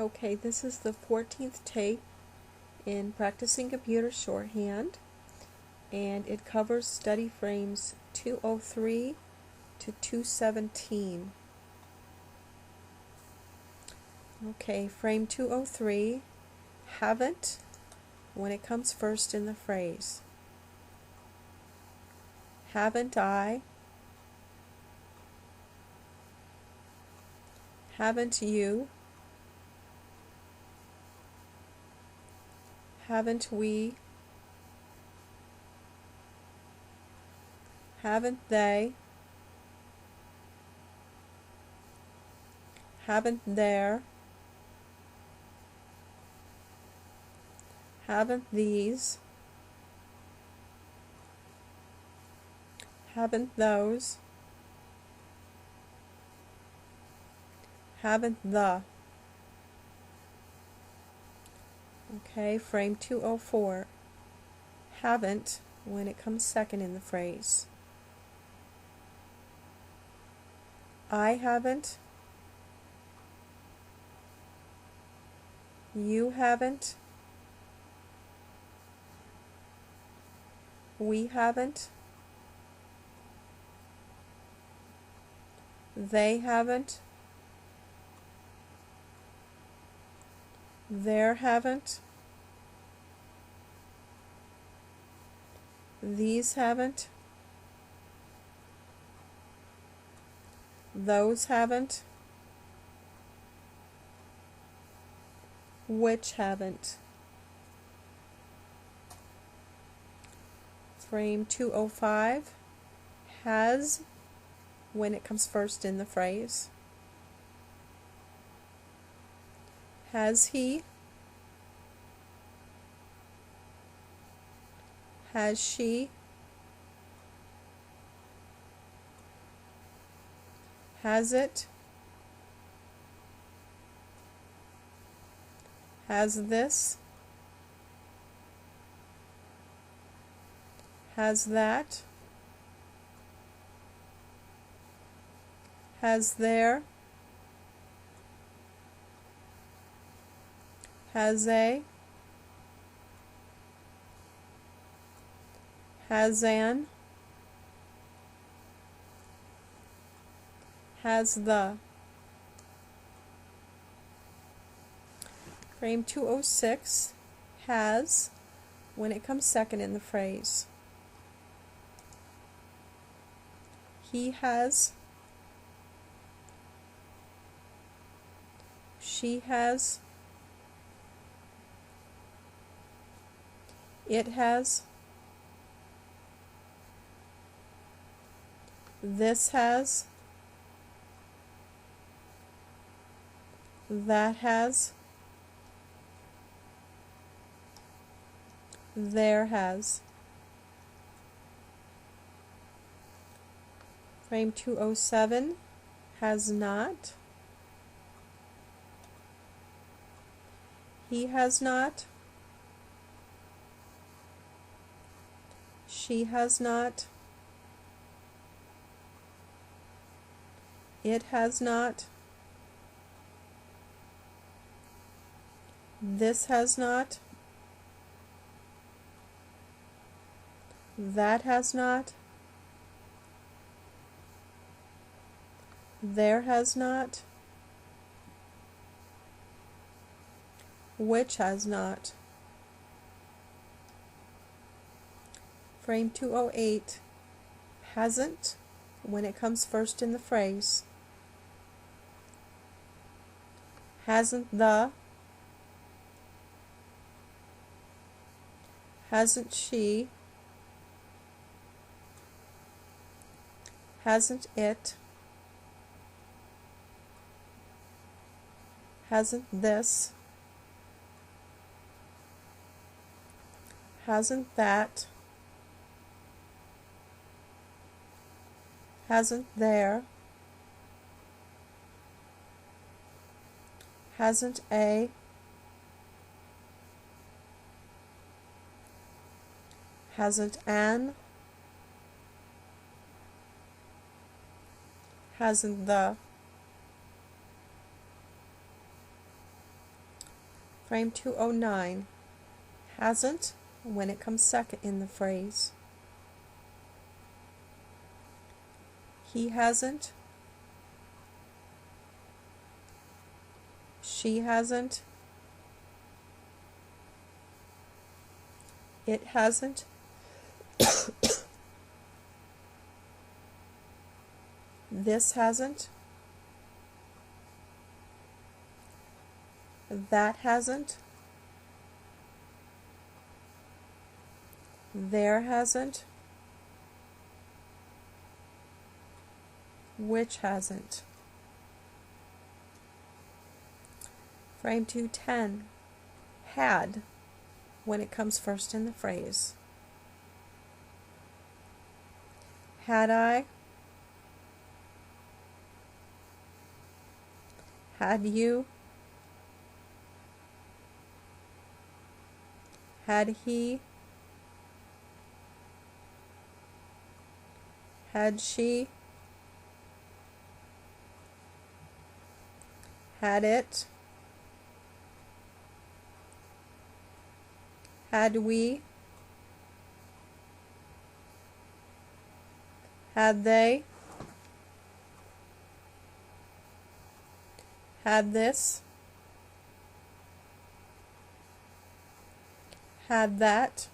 Okay, this is the 14th tape in Practicing Computer Shorthand, and it covers study frames 203 to 217. Okay, frame 203, haven't when it comes first in the phrase. Haven't I? Haven't you? Haven't we? Haven't they? Haven't there? Haven't these? Haven't those? Haven't the? Okay, frame 204. Haven't when it comes second in the phrase. I haven't. You haven't. We haven't. They haven't. There haven't. These haven't. Those haven't. Which haven't. Frame 205. Has when it comes first in the phrase. Has he? Has she? Has it? Has this? Has that? Has there? Has a? Has an? Has the? Frame 206. Has when it comes second in the phrase. He has. She has. It has. This has. That has. There has. Frame 207. Has not. He has not. She has not. It has not. This has not. That has not. There has not. Which has not. Frame 208. Hasn't when it comes first in the phrase. Hasn't the. Hasn't she. Hasn't it. Hasn't this. Hasn't that. Hasn't there. Hasn't a. Hasn't an. Hasn't the. Frame 209. Hasn't when it comes second in the phrase. He hasn't. She hasn't. It hasn't. This hasn't. That hasn't. There hasn't. Which hasn't. Frame 210. Had when it comes first in the phrase. Had I? Had you? Had he? Had she? Had it? Had we? Had they? Had this? Had that?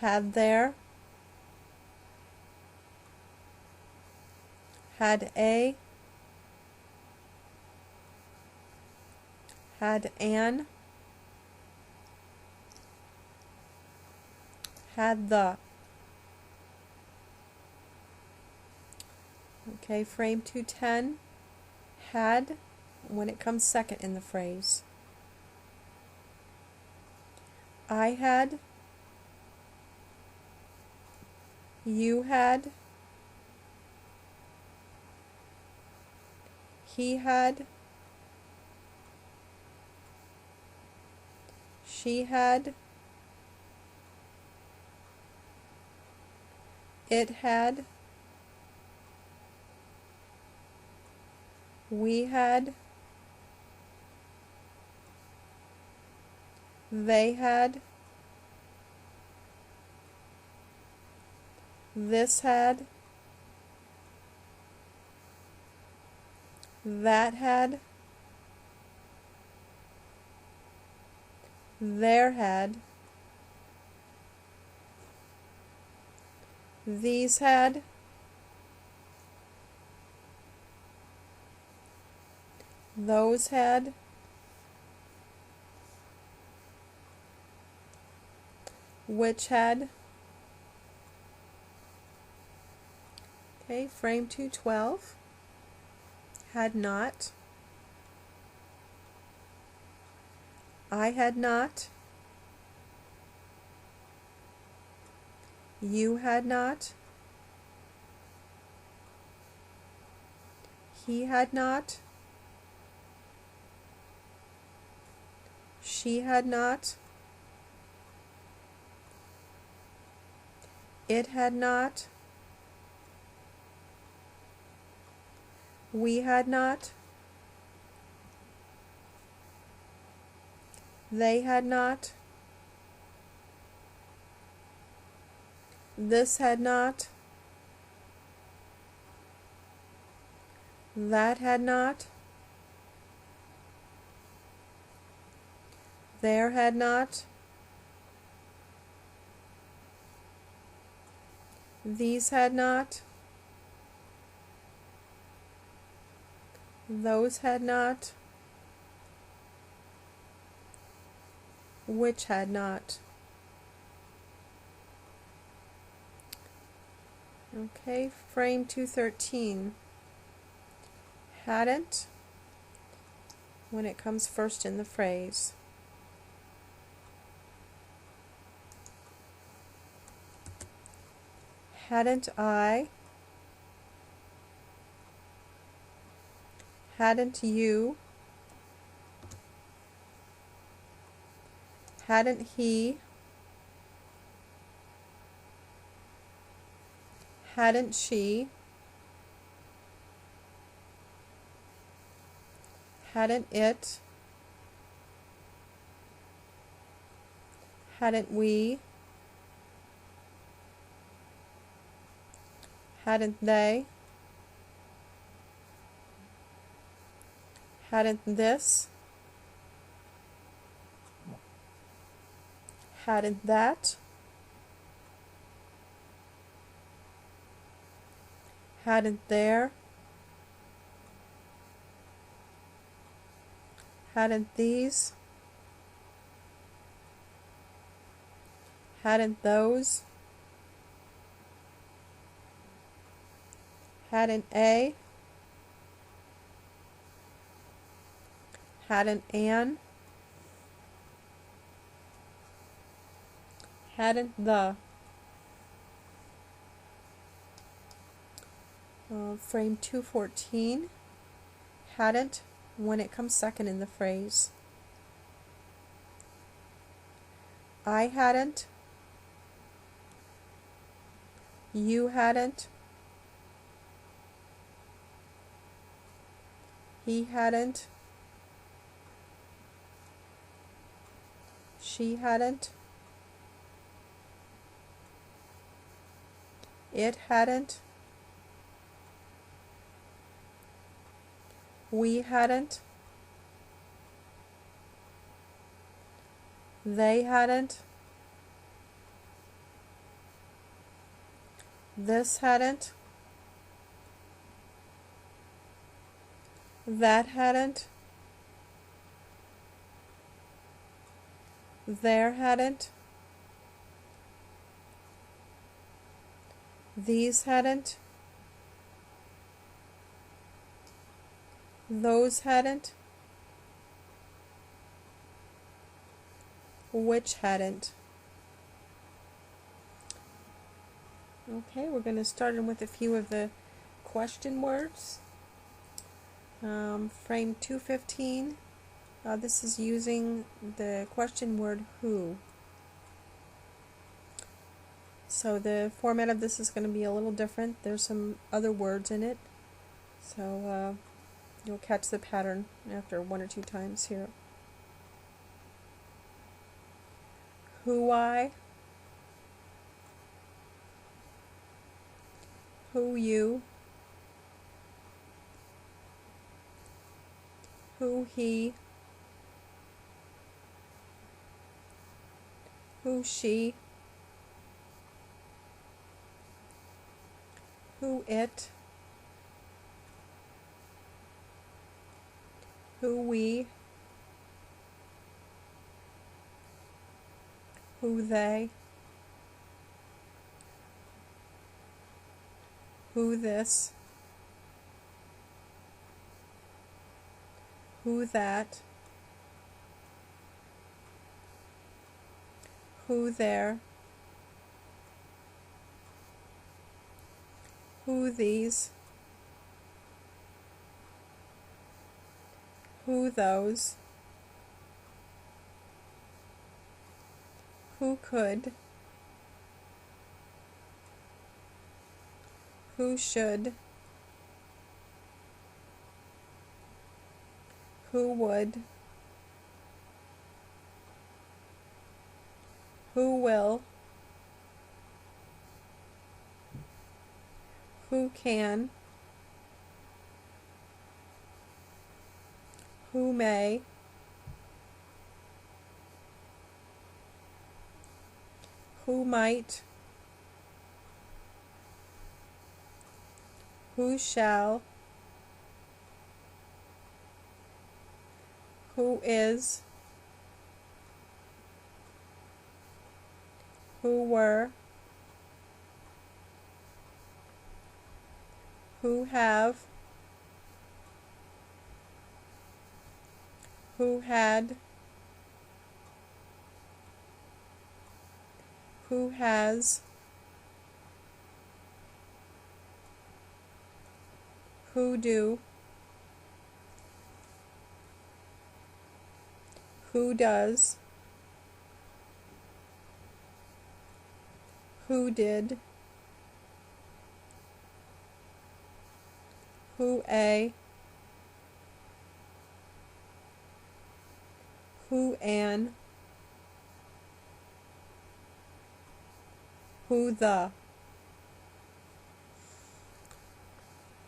Had there? Had a? Had an? Had the? Okay, frame 210. Had when it comes second in the phrase. I had. You had. He had. She had. It had. We had. They had. This had. That had. There had. These had. Those had. Which had. Okay, frame 212. Had not. I had not. You had not. He had not. She had not. It had not. We had not. They had not. This had not. That had not. There had not. These had not. Those had not. Which had not. Okay, frame 213. Hadn't when it comes first in the phrase. Hadn't I? Hadn't you? Hadn't he? Hadn't she? hadn't it, hadn't we, hadn't they, hadn't this, hadn't that, hadn't there, hadn't these, hadn't those, hadn't a, hadn't an, hadn't the. Frame 214, hadn't when it comes second in the phrase. I hadn't, you hadn't, he hadn't, she hadn't, it hadn't, we hadn't, they hadn't, this hadn't, that hadn't, there hadn't, these hadn't, those hadn't, which hadn't. Okay, we're going to start in with a few of the question words. Frame 215, this is using the question word who. So the format of this is going to be a little different. There's some other words in it, so you'll catch the pattern after one or two times here. Who I, who you, who he, who she, who it, who we, who they, who this, who that, who there, who these, who those, who could, who should, who would, who will, who can, who may, who might, who shall, who is, who were, who have, who had, who has, who do, who does, who did, who a, who, an, who, the.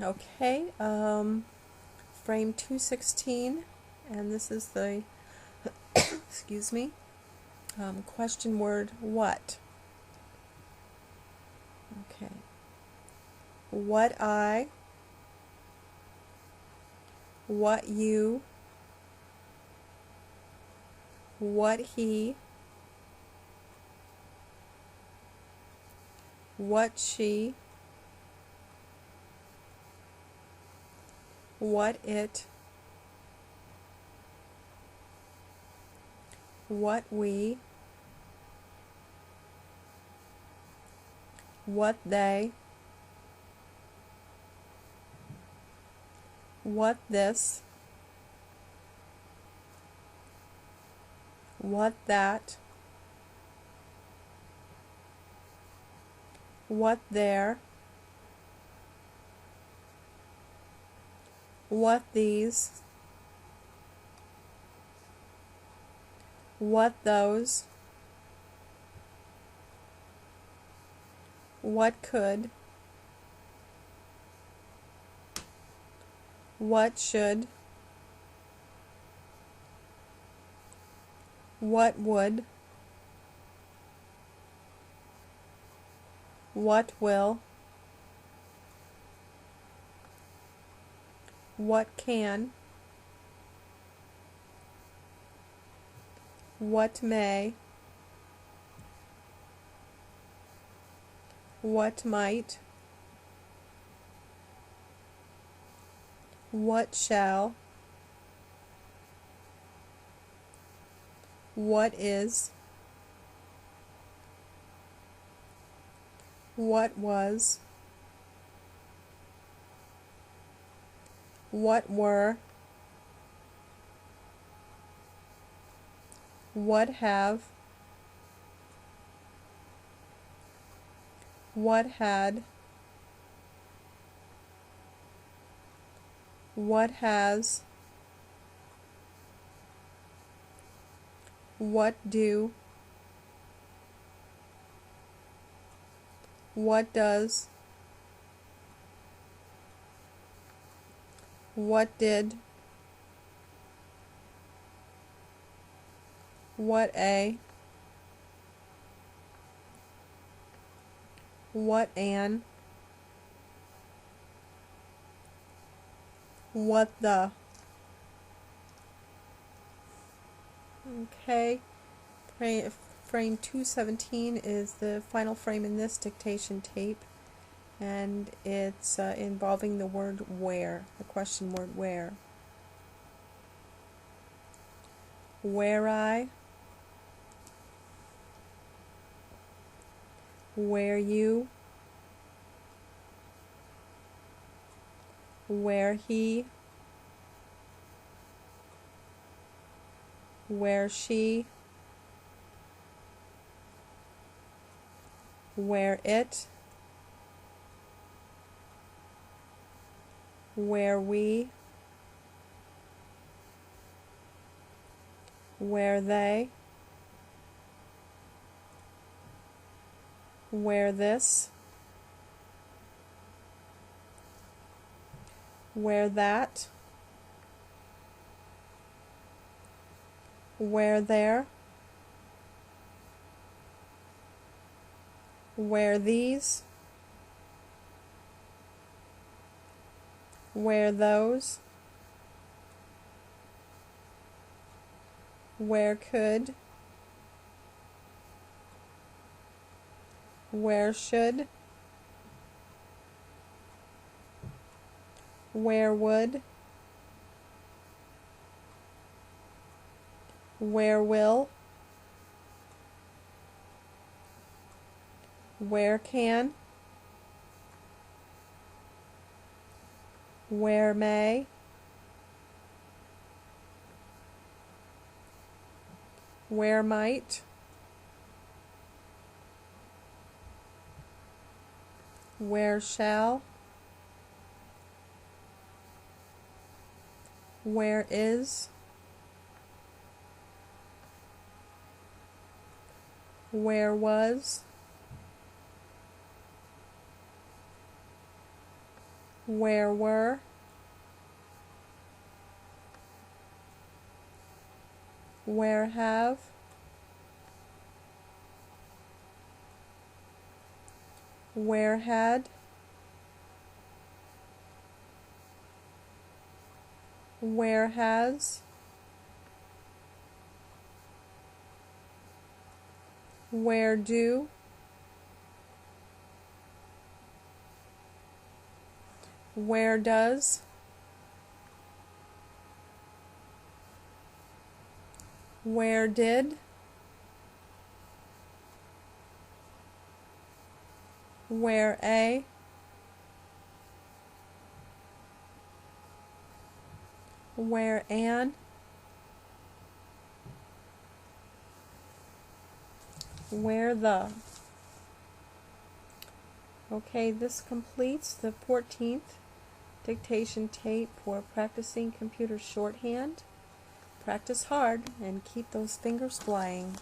Okay, frame 216, and this is the excuse me, question word what. Okay, what I, what you, what he, what she, what it, what we, what they, what this, what that, what there, what these, what those, what could, what should, what would, what will, what can, what may, what might, what shall, what is, what was, what were, what have, what had, what has, what do, what does, what did, what a, what an, what the. Okay, frame 217 is the final frame in this dictation tape, and it's involving the word where, the question word where. Where I, where you, where he, where she, where it, where we, where they, where this, where that, where there, where these, where those, where could, where should, where would, where will, where can, where may, where might, where shall, where is, where was, where were, where have, where had, where has, where do, where does, where did, where a, where an, where the. Okay, this completes the 14th dictation tape for practicing computer shorthand. Practice hard and keep those fingers flying.